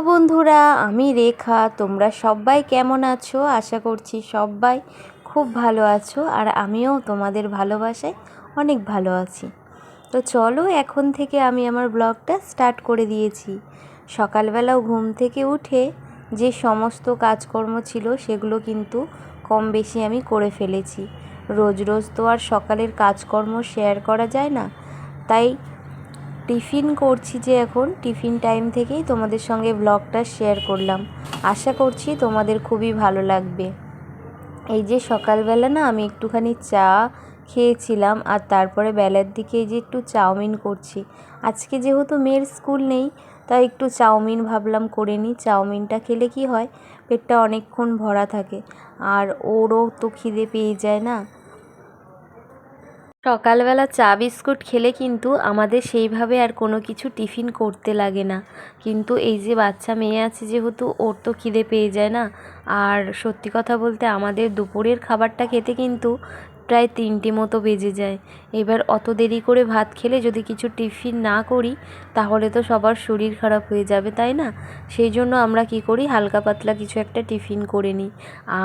বন্ধুরা, আমি রেখা। তোমরা সবাই কেমন আছো? আশা করছি সবাই খুব ভালো আছো, আর আমিও তোমাদের ভালোবাসায় অনেক ভালো আছি। তো চলো, এখন থেকে আমি আমার ব্লগটা স্টার্ট করে দিয়েছি। সকালবেলাও ঘুম থেকে উঠে যে সমস্ত কাজকর্ম ছিল সেগুলো কিন্তু কম বেশি আমি করে ফেলেছি। রোজ রোজ তো আর সকালের কাজকর্ম শেয়ার করা যায় না, তাই টিফিন করছি যে এখন টিফিন টাইম থেকেই তোমাদের সঙ্গে ব্লগটা শেয়ার করলাম। আশা করছি তোমাদের খুবই ভালো লাগবে। এই যে সকালবেলা না আমি একটুখানি চা খেয়েছিলাম, আর তারপরে বেলার দিকে এই যে একটু চাউমিন করছি। আজকে যেহেতু মেয়ের স্কুল নেই, তাই একটু চাউমিন ভাবলাম করে নিই। চাউমিনটা খেলে কি হয়, পেটটা অনেকক্ষণ ভরা থাকে, আর ওরও তো খিদে পেয়ে যায় না। সকালবেলা চা বিস্কুট খেলে কিন্তু আমাদের সেইভাবে আর কোনো কিছু টিফিন করতে লাগে না, কিন্তু এই যে বাচ্চা মেয়ে আছে যেহেতু, ওর তো খিদে পেয়ে যায় না। আর সত্যি কথা বলতে আমাদের দুপুরের খাবারটা খেতে কিন্তু প্রায় 3টে মতো বেজে যায়। এবার অত দেরি করে ভাত খেলে যদি কিছু টিফিন না করি, তাহলে তো সবার শরীর খারাপ হয়ে যাবে, তাই না? সেই জন্য আমরা কি করি, হালকা পাতলা কিছু একটা টিফিন করে নিই।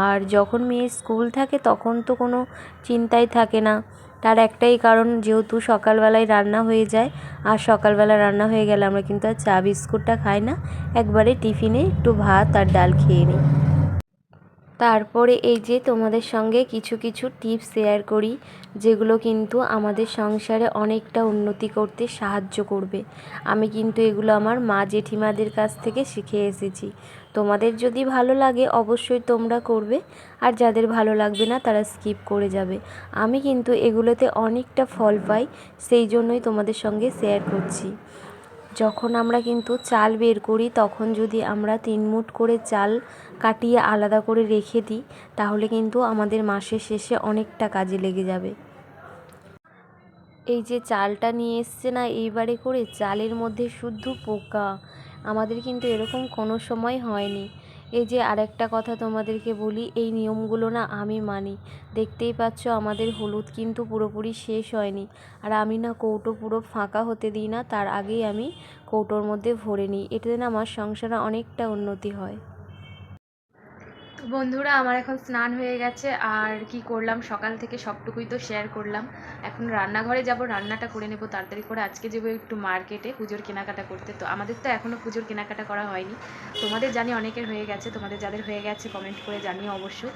আর যখন মেয়ের স্কুল থাকে তখন তো কোনো চিন্তাই থাকে না। তার একটাই কারণ, যেহেতু সকালবেলায় রান্না হয়ে যায়, আর সকালবেলা রান্না হয়ে গেলে আমরা কিন্তু আর চা বিস্কুটটা খাই না, একবারে টিফিনে একটু ভাত আর ডাল খেয়ে নিই। তারপরে এই যে তোমাদের সঙ্গে কিছু কিছু টিপস শেয়ার করি, যেগুলো কিন্তু আমাদের সংসারে অনেকটা উন্নতি করতে সাহায্য করবে। আমি কিন্তু এগুলো আমার মা জেঠিমাদের কাছ থেকে শিখে এসেছি। তোমাদের যদি ভালো লাগে অবশ্যই তোমরা করবে, আর যাদের ভালো লাগবে না তারা স্কিপ করে যাবে। আমি কিন্তু এগুলোতে অনেকটা ফল পাই, সেই জন্যই তোমাদের সঙ্গে শেয়ার করছি। যখন আমরা কিন্তু চাল বের করি, তখন যদি আমরা 3 মুঠ করে চাল কাটিয়ে আলাদা করে রেখে দিই, তাহলে কিন্তু আমাদের মাসের শেষে অনেকটা কাজে লেগে যাবে। এই যে চালটা নিয়ে এসছে না এইবারে করে, চালের মধ্যে শুধু পোকা। আমাদের কিন্তু এরকম কোনো সময় হয়নি। এই যে আরেকটা কথা তোমাদেরকে বলি, এই নিয়মগুলো না আমি মানি। দেখতেই পাচ্ছ আমাদের হলুদ কিন্তু পুরোপুরি শেষ হয়নি, আর আমি না কৌটো পুরো ফাঁকা হতে দিই না, তার আগেই আমি কৌটোর মধ্যে ভরে নিই। এটাতে না আমার সংসারে অনেকটা উন্নতি হয়। বন্ধুরা, আমার এখন স্নান হয়ে গেছে, আর কি করলাম সকাল থেকে সবটুকুই তো শেয়ার করলাম। এখন রান্নাঘরে যাব, রান্নাটা করে নেব তাড়াতাড়ি করে। আজকে যাবো একটু মার্কেটে পুজোর কেনাকাটা করতে। তো আমাদের তো এখনও পুজোর কেনাকাটা করা হয়নি। তোমাদের জানি অনেকের হয়ে গেছে, তোমাদের যাদের হয়ে গেছে কমেন্ট করে জানিও অবশ্যই।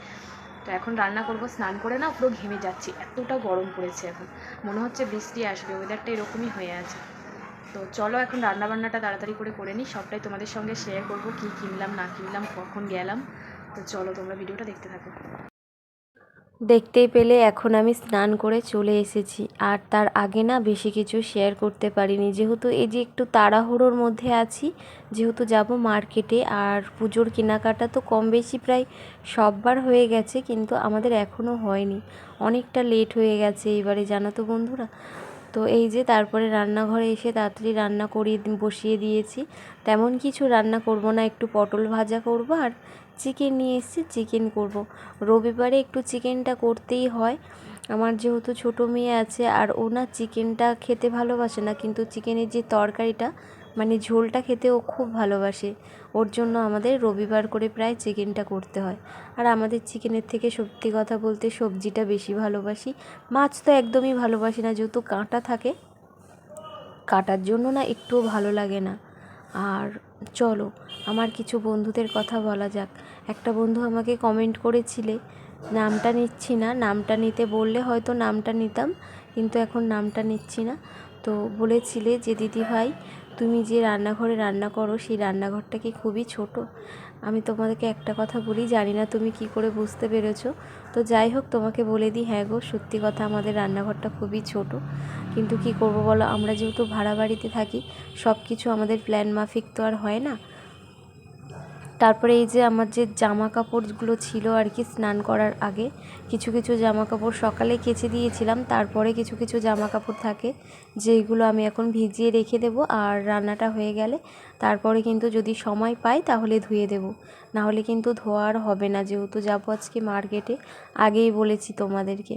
তো এখন রান্না করব। স্নান করে না পুরো ঘেমে যাচ্ছি, এতটা গরম পড়েছে। এখন মনে হচ্ছে বৃষ্টি আসবে, ওয়েদারটা এরকমই হয়ে আছে। তো চলো এখন রান্নাবান্নাটা তাড়াতাড়ি করে নিই, সবটাই তোমাদের সঙ্গে শেয়ার করব, কী কিনলাম না কিনলাম, কখন গেলাম। তো চলো তোমরা ভিডিওটা দেখতে থাকো। দেখতেই পেলে এখন আমি স্নান করে চলে এসেছি, আর তার আগে না বেশি কিছু শেয়ার করতে পারিনি, যেহেতু এই যে একটু তাড়াহুড়োর মধ্যে আছি, যেহেতু যাব মার্কেটে। আর পুজোর কেনাকাটা তো কম বেশি প্রায় সববার হয়ে গেছে, কিন্তু আমাদের এখনও হয়নি, অনেকটা লেট হয়ে গেছে এবারে, জানো তো বন্ধুরা। তো এই যে তারপরে রান্নাঘরে এসে তাড়াতাড়ি রান্না করিয়ে বসিয়ে দিয়েছি। তেমন কিছু রান্না করব না, একটু পটল ভাজা করব, আর চিকেন নিয়ে এসেছি, চিকেন করব। রবিবারে একটু চিকেনটা করতেই হয়। আমার যেহেতু ছোটো মেয়ে আছে, আর ও না চিকেনটা খেতে ভালোবাসে না, কিন্তু চিকেনের যে তরকারিটা মানে ঝোলটা খেতে ও খুব ভালোবাসে। ওর জন্য আমাদের রবিবার করে প্রায় চিকেনটা করতে হয়। আর আমাদের চিকেনের থেকে সত্যি কথা বলতে সবজিটা বেশি ভালোবাসি। মাছ তো একদমই ভালোবাসি না, যেহেতু কাঁটা থাকে, কাটার জন্য না একটুও ভালো লাগে না। আর চলো আমার কিছু বন্ধুদের কথা বলা যাক। একটা বন্ধু আমাকে কমেন্ট করেছিলে, নামটা নিচ্ছি না, নামটা নিতে বললে হয়তো নামটা নিতাম, কিন্তু এখন নামটা নিচ্ছি না। তো বলেছিলে যে দিদি ভাই, তুমি যে রান্নাঘরে রান্না করো সেই রান্নাঘরটা কি খুবই ছোট? আমি তোমাদেরকে একটা কথা বলি, জানি না তুমি কি করে বুঝতে পেরেছো। তো যাই হোক, তোমাকে বলে দিই, হ্যাঁ গো সত্যি কথা, আমাদের রান্নাঘরটা খুবই ছোট। কিন্তু কি করব বলো, আমরা যেহেতু ভাড়া বাড়িতে থাকি, সব কিছু আমাদের প্ল্যান মাফিক তো আর হয় না। তারপরে এই যে আমার যে জামা কাপড়গুলো ছিল আর কি, স্নান করার আগে কিছু কিছু জামা কাপড় সকালে কেচে দিয়েছিলাম, তারপরে কিছু কিছু জামা কাপড় থাকে যেগুলো আমি এখন ভিজিয়ে রেখে দেবো, আর রান্নাটা হয়ে গেলে তারপরে কিন্তু যদি সময় পাই তাহলে ধুয়ে দেব, না হলে কিন্তু ধোয়া আর হবে না, যেহেতু যাবো আজকে মার্কেটে, আগেই বলেছি তোমাদেরকে।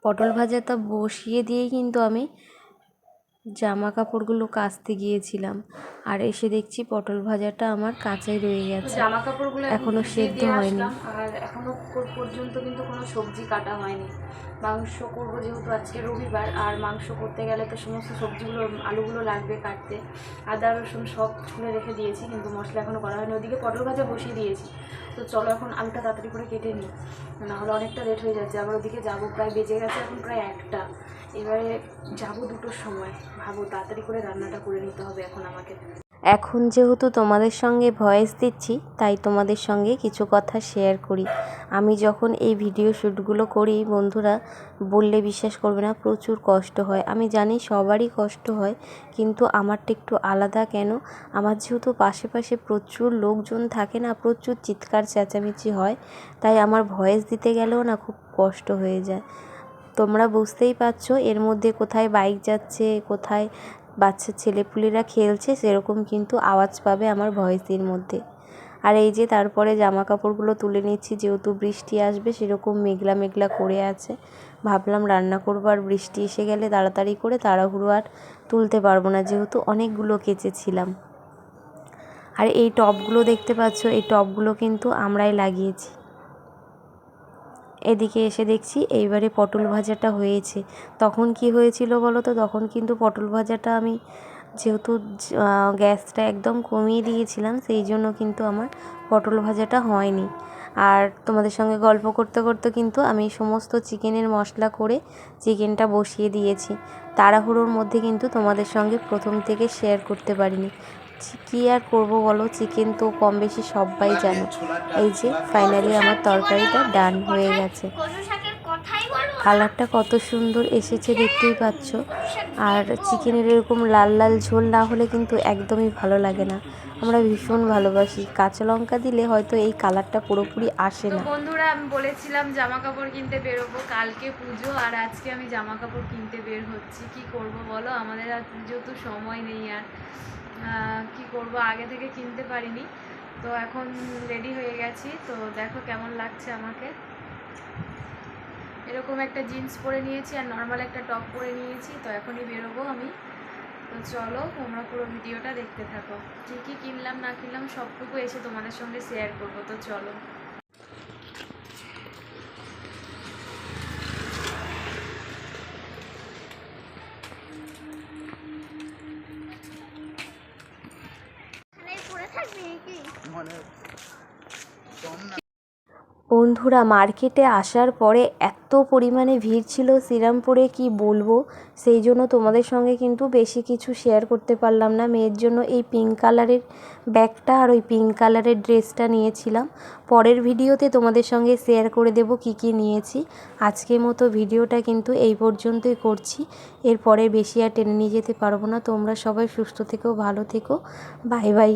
পটল ভাজাটা বসিয়ে দিয়েই কিন্তু আমি জামা কাপড়গুলো কাচতে গিয়েছিলাম, আর এসে দেখছি পটল ভাজাটা আমার কাঁচাই রয়ে গেছে, জামা কাপড়গুলো এখনো সেদ্ধ দিয়ে হয়নি। আসলাম, আর এখনো পর্যন্ত কিন্তু কোনো সবজি কাটা হয়নি। মাংস করবো যেহেতু আজকে রবিবার, আর মাংস করতে গেলে তো সমস্ত সবজিগুলো আলুগুলো লাগবে কাটতে। আদা রসুন সব খুলে রেখে দিয়েছি, কিন্তু মশলা এখনও করা হয়নি। ওদিকে পটল ভাজা বসিয়ে দিয়েছি। তো চলো এখন আলুটা তাড়াতাড়ি করে কেটে নিই, নাহলে অনেকটা লেট হয়ে যাচ্ছে। আবার ওদিকে যাবো, প্রায় বেজে গেছে এখন প্রায় 1টা। এবারে যাবো 2টোর সময়। ভাবো তাড়াতাড়ি করে রান্নাটা করে নিতে হবে এখন আমাকে। এখন যেহেতু তোমাদের সঙ্গে ভয়েস দিচ্ছি, তাই তোমাদের সঙ্গে কিছু কথা শেয়ার করি। আমি যখন এই ভিডিও শ্যুটগুলো করি বন্ধুরা, বললে বিশ্বাস করবে না, প্রচুর কষ্ট হয়। আমি জানি সবারই কষ্ট হয়, কিন্তু আমারটা একটু আলাদা। কেন? আমার যেহেতু পাশে প্রচুর লোকজন থাকে না, প্রচুর চিৎকার চেঁচামেচি হয়, তাই আমার ভয়েস দিতে গেলেও না খুব কষ্ট হয়ে যায়। তোমরা বুঝতেই পারছো, এর মধ্যে কোথায় বাইক যাচ্ছে, কোথায় বাচ্চা ছেলেপুলেরা খেলছে, সেরকম কিন্তু আওয়াজ পাবে আমার ভয়েসের মধ্যে। আর এই যে তারপরে জামা কাপড়গুলো তুলে নিচ্ছি, যেহেতু বৃষ্টি আসবে সেরকম মেঘলা মেঘলা করে আছে। ভাবলাম রান্না করবো, আর বৃষ্টি এসে গেলে তাড়াতাড়ি করে তাড়াহুড়ো আর তুলতে পারবো না, যেহেতু অনেকগুলো কেচেছিলাম। আর এই টবগুলো দেখতে পাচ্ছ, এই টবগুলো কিন্তু আমরাই লাগিয়েছি। এদিকে এসে দেখছি এইবারে পটল ভাজাটা হয়েছে। তখন কি হয়েছিল বলো তো? তখন কিন্তু পটল ভাজাটা আমি যেহেতু গ্যাসটা একদম কমিয়ে দিয়েছিলাম, সেই জন্য কিন্তু আমার পটল ভাজাটা হয়নি। আর তোমাদের সঙ্গে গল্প করতে করতে কিন্তু আমি সমস্ত চিকেনের মশলা করে চিকেনটা বসিয়ে দিয়েছি। তাড়াহুড়োর মধ্যে কিন্তু তোমাদের সঙ্গে প্রথম থেকে শেয়ার করতে পারিনি। কী আর করব বলো, চিকেন তো কম বেশি সবাই জানো। এই যে ফাইনালি আমার তরকারিটা ডান হয়ে গেছে। কালারটা কত সুন্দর এসেছে দেখতেই পাচ্ছ। আর চিকেনের এরকম লাল লাল ঝোল না হলে কিন্তু একদমই ভালো লাগে না। আমরা ভীষণ ভালোবাসি, কাঁচা লঙ্কা দিলে হয়তো এই কালারটা পুরোপুরি আসে না। বন্ধুরা, আমি বলেছিলাম জামা কাপড় কিনতে বেরোবো, কালকে পুজো আর আজকে আমি জামা কাপড় কিনতে বের হচ্ছি। কি করব বলো, আমাদের আর পুজো তো সময় নেই। আর কি করব, আগে থেকে কিনতে পারিনি, তো এখন রেডি হয়ে গেছি। তো দেখো কেমন লাগছে আমাকে। এরকম একটা জিন্স পরে নিয়েছি আর নর্মাল একটা টপ পরে নিয়েছি। তো এখনই বেরোবো আমি। তো চলো তোমরা পুরো ভিডিওটা দেখতে থাকো। কী কী কিনলাম না কিনলাম সবটুকু এসে তোমাদের সঙ্গে শেয়ার করবো। তো চলো। বন্ধুরা, মার্কেটে আসার পরে এত পরিমাণে ভিড় ছিল শ্রীরামপুরে, কি বলবো। সেই জন্য তোমাদের সঙ্গে কিন্তু বেশি কিছু শেয়ার করতে পারলাম না। মেয়ের জন্য এই পিঙ্ক কালারের ব্যাগটা আর ওই পিঙ্ক কালারের ড্রেসটা নিয়েছিলাম। পরের ভিডিওতে তোমাদের সঙ্গে শেয়ার করে দেব কি কি নিয়েছি। আজকের মতো ভিডিওটা কিন্তু এই পর্যন্তই করছি, এরপরে বেশি আর টেনে নিয়ে যেতে পারবো না। তোমরা সবাই সুস্থ থেকো, ভালো থেকো, বাই বাই।